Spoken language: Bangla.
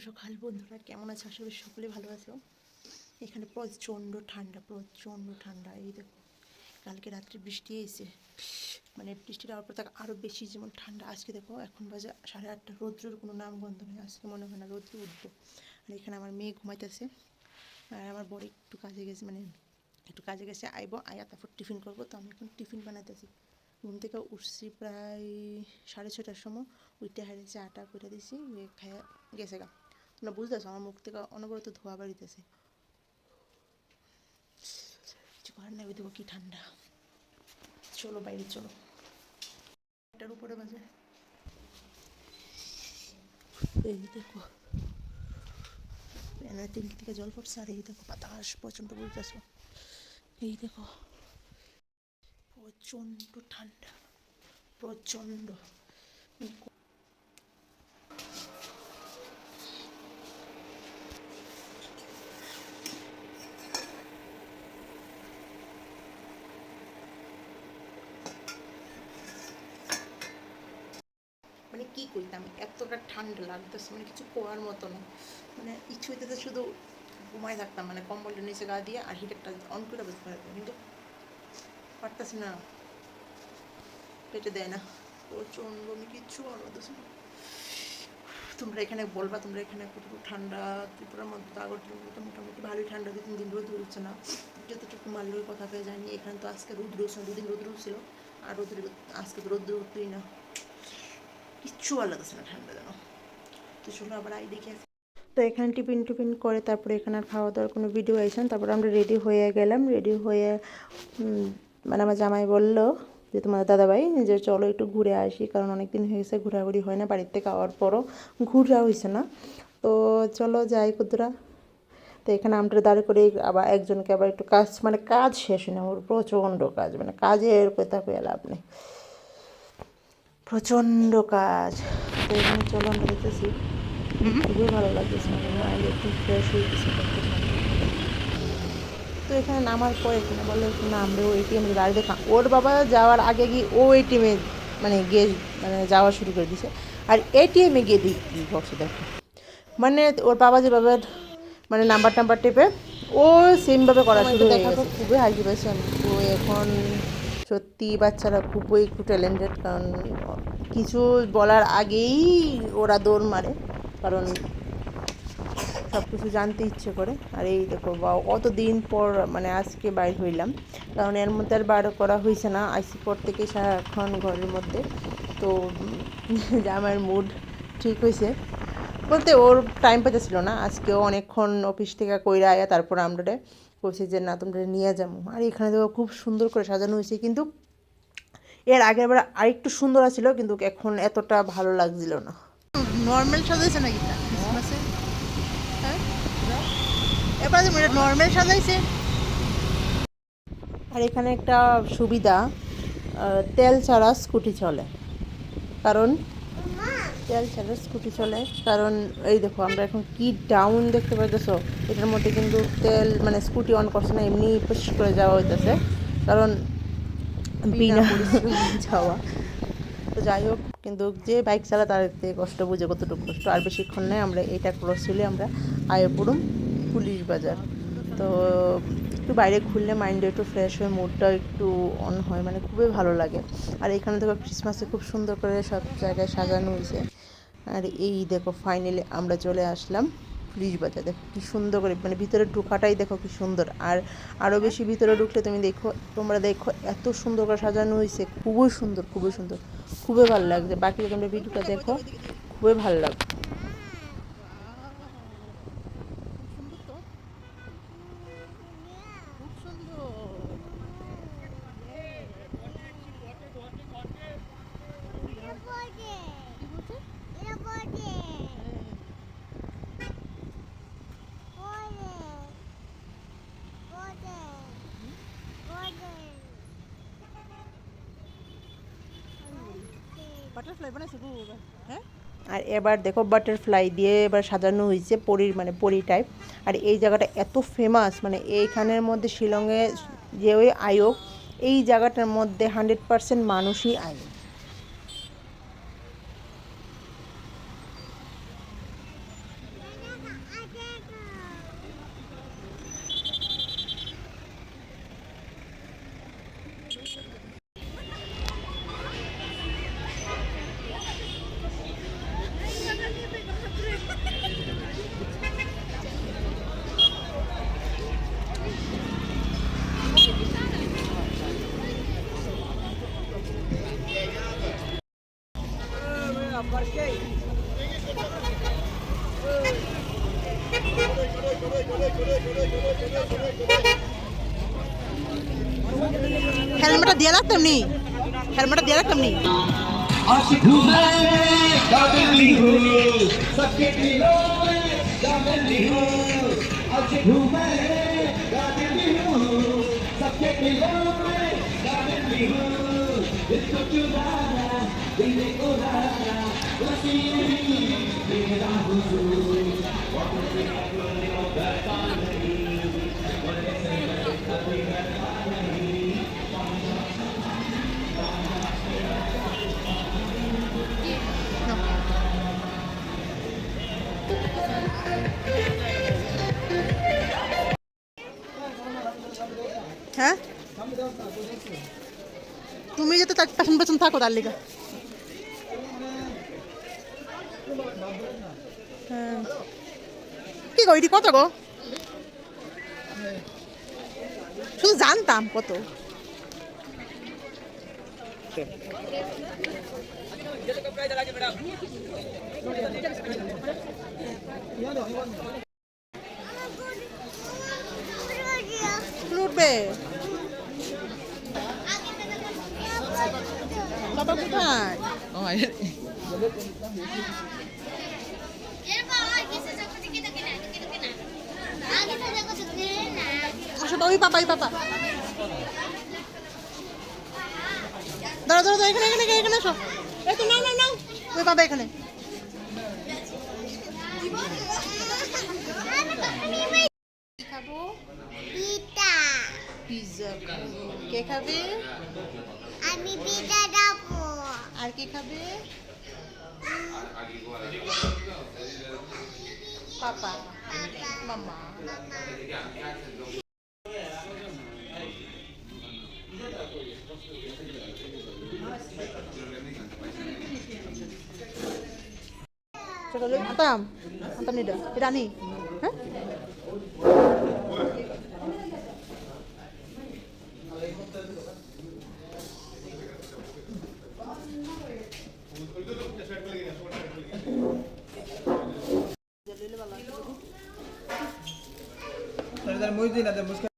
সকাল বন্ধুরা, কেমন আছে? আশা করি সকলে ভালো আছো। এখানে প্রচণ্ড ঠান্ডা। এই দেখো, কালকে রাত্রে বৃষ্টি এসে মানে বৃষ্টির আওয়ার পর আরও বেশি যেমন ঠান্ডা। আজকে দেখো এখন বাজে 8:30, রৌদ্রের কোনো নাম গন্ধ নেই। আজকে মনে হয় না রৌদ্র উঠবো। আর এখানে আমার মেয়ে ঘুমাইতেছে, আর আমার বড় একটু কাজে গেছে, আয়া তারপর টিফিন করবো। তো আমি এখন টিফিন বানাইতেছি। ঘুম থেকে উঠছি প্রায় 6:30টার সময়। উইটে হারিয়েছে, আটা করে দিছি, খাইয়া গেছে গা। তোমরা বুঝতেছো আমার মুখ থেকে অনবরত ধোয়া বাড়িতেছে। কিছু করার নাই, ওই দেখো কি ঠান্ডা। চলো বাইরে চলো। এটার উপরে বাজে, এই দেখো ট্যাঙ্কি থেকে জল পড়ছে। আর এই দেখো বাতাস প্রচণ্ড বলতেছো। এই দেখো প্রচণ্ড ঠান্ডা, প্রচণ্ড। মানে কী করতাম, এতটা ঠান্ডা লাগতেছে, মানে কিছু কোয়ার মতো না। মানে ইচ্ছে হইতে শুধু ঘুমায় থাকতাম, মানে কম্বলটা নিচে গা দিয়ে আর হিটারটা অন করে বসে থাকতাম, কিন্তু পারতেছি না, পেটে দেয় না। প্রচণ্ড, আমি কিচ্ছু পারতেছি না। তোমরা এখানে বলবা, তোমরা এখানে কতটুকু ঠান্ডা? ত্রিপুরার মধ্যে তো আগরতলার মতো মোটামুটি ভালোই ঠান্ডা, 2-3 দিন রোদ উঠছে না। যতটুকু মাল্যের কথা পেয়ে যায়নি। এখানে তো আজকে রোদ্র উঠছে না, 2 দিন রোদ্র উঠছিল, আর আজকে তো রোদ্র উঠতোই না। কিচ্ছু ভালো লাগছে না, ঠান্ডা যেন। তো চলো আবার দেখে আসি। তো এখানে টিফিন করে তারপরে এখানে আর খাওয়া দাওয়ার কোনো ভিডিও আইসেন। তারপরে আমরা রেডি হয়ে গেলাম। রেডি হয়ে মানে আমার জামাই বললো যে তোমাদের দাদাভাই যে চলো একটু ঘুরে আসি, কারণ অনেক দিন হয়ে গেছে ঘোরাঘুরি হয় না, বাড়ির থেকে আওয়ার পরও ঘুরা হয়েছে না। তো চলো যাই কুদরা। তো এখানে আমরা দাঁড়িয়ে করে আবার একজনকে আবার একটু কাজ, মানে কাজ শেষ হয় না, ওর প্রচণ্ড কাজ, মানে কাজের কথা পেয়ে লাভ নেই, প্রচণ্ড কাজ। তো এখানে চলো আমরা দেখতেছি, খুবই ভালো লাগতেছে, মানে মাইন্ড একটু ফ্রেশ হয়ে গেছে। তো এখানে নামার পর এখানে বললো একটু নামবে, ও এটিএমে গাড়ি দেখা, ওর বাবা যাওয়ার আগে গিয়ে ও এটিএমে মানে গিয়ে মানে যাওয়া শুরু করে দিছে। আর এটিএমে গিয়ে কী করছে দেখো, মানে ওর বাবা যেভাবে মানে নাম্বার টেপে ও সেমভাবে করা শুরু হয়ে গেছে। খুবই হাসি পাইছি আমি। তো এখন সত্যি বাচ্চারা খুবই একটু ট্যালেন্টেড, কারণ কিছু বলার আগেই ওরা দৌড় মারে, কারণ সব কিছু জানতে ইচ্ছে করে। আর এই দেখো বা অতদিন পর মানে আজকে বাইর হইলাম, কারণ এর মধ্যে আর বার করা হয়েছে না, আইসি পর থেকে সারাক্ষণ ঘরের মধ্যে। তো আমার মুড ঠিক হয়েছে বলতে, ওর টাইম পাইতেছিল না, আজকেও অনেকক্ষণ অফিস থেকে কইরা আয়া তারপর আমরা বলছি যে না তোমরা নিয়ে যাবো। আর এখানে তো খুব সুন্দর করে সাজানো হয়েছে, কিন্তু এর আগের বার আরেকটু সুন্দর ছিল, কিন্তু এখন এতটা ভালো লাগছিল না। নর্মাল সাজাইছে নাকি ক্রিসমাসে? হ্যাঁ, এবার নর্মাল সাজাইছে। আর এখানে একটা সুবিধা, তেল ছাড়া স্কুটি চলে, কারণ কারণ এই দেখো আমরা এখন কি ডাউন দেখতে পাইতেছো, এটার মধ্যে কিন্তু তেল মানে স্কুটি অন করছে না, এমনি পুশ করে যাওয়া হইতেছে, কারণ বিনা যাওয়া। তো যাই হোক, কিন্তু যে বাইক চালা তার কষ্ট বুঝে কতটুকু কষ্ট। আর বেশিক্ষণ নেই, আমরা এটা ক্রস হলে আমরা আয়েপুরম পুলিশ বাজার। তো একটু বাইরে ঘুরলে মাইন্ডটা একটু ফ্রেশ হয়, মুডটাও একটু অন হয়, মানে খুবই ভালো লাগে। আর এখানে দেখো ক্রিসমাসে খুব সুন্দর করে সব জায়গায় সাজানো হয়েছে। আর এই দেখো ফাইনালি আমরা চলে আসলাম পুলিশ বাজার। দেখো কী সুন্দর করে, মানে ভিতরে ঢোকাটাই দেখো কি সুন্দর। আর আরও বেশি ভিতরে ঢুকলে তোমরা দেখো এত সুন্দর করে সাজানো হয়েছে, খুবই সুন্দর, খুবই ভালো লাগছে। বাকি তোমরা ভিডিওটা দেখো, খুবই ভালো লাগবে। আর এবার দেখো বাটারফ্লাই দিয়ে এবার সাজানো হয়েছে পরীর, মানে পরী টাইপ। আর এই জায়গাটা এত ফেমাস, মানে এইখানের মধ্যে শিলংয়ে যে ওই আয়োগ, এই জায়গাটার মধ্যে 100% মানুষই আয়োগ। দিয়ে রাখতাম নি, হেলমেটটা দিয়ে রাখতাম নি। आज घूमे गागली हो सबके दिलों में गागली हो आज घूमे गागली हो सबके दिलों में गागली हो इसको चुराना दिल को उड़ाना वसी नहीं मेरा हुजूर वक्त से अपने को करता नहीं बड़े से बड़े कभी करता नहीं হ্যাঁ তুমি যাতে তার পেছন পেছন থাকো তার লিগা। হ্যাঁ কি গো এটি কত গো? শুধু জানতাম কত। উঠবে বাবা কোথায়? আসো ওই পাপা ওই পাপা দাঁড়া দাঁড়া দাঁড়া, এখানে এখানে এখানে আসো। এই তো নাও নাও নাও ওই পাপা এখানে। খাবো পিঠা পিৎজা খাবো। কে খাবে? আমি পিঠা খাবো আর কে খাবে? পাপা মামা। চলো আতাম আতাম নিডা এটা আনি। হ্যাঁ Dari muizin ada muska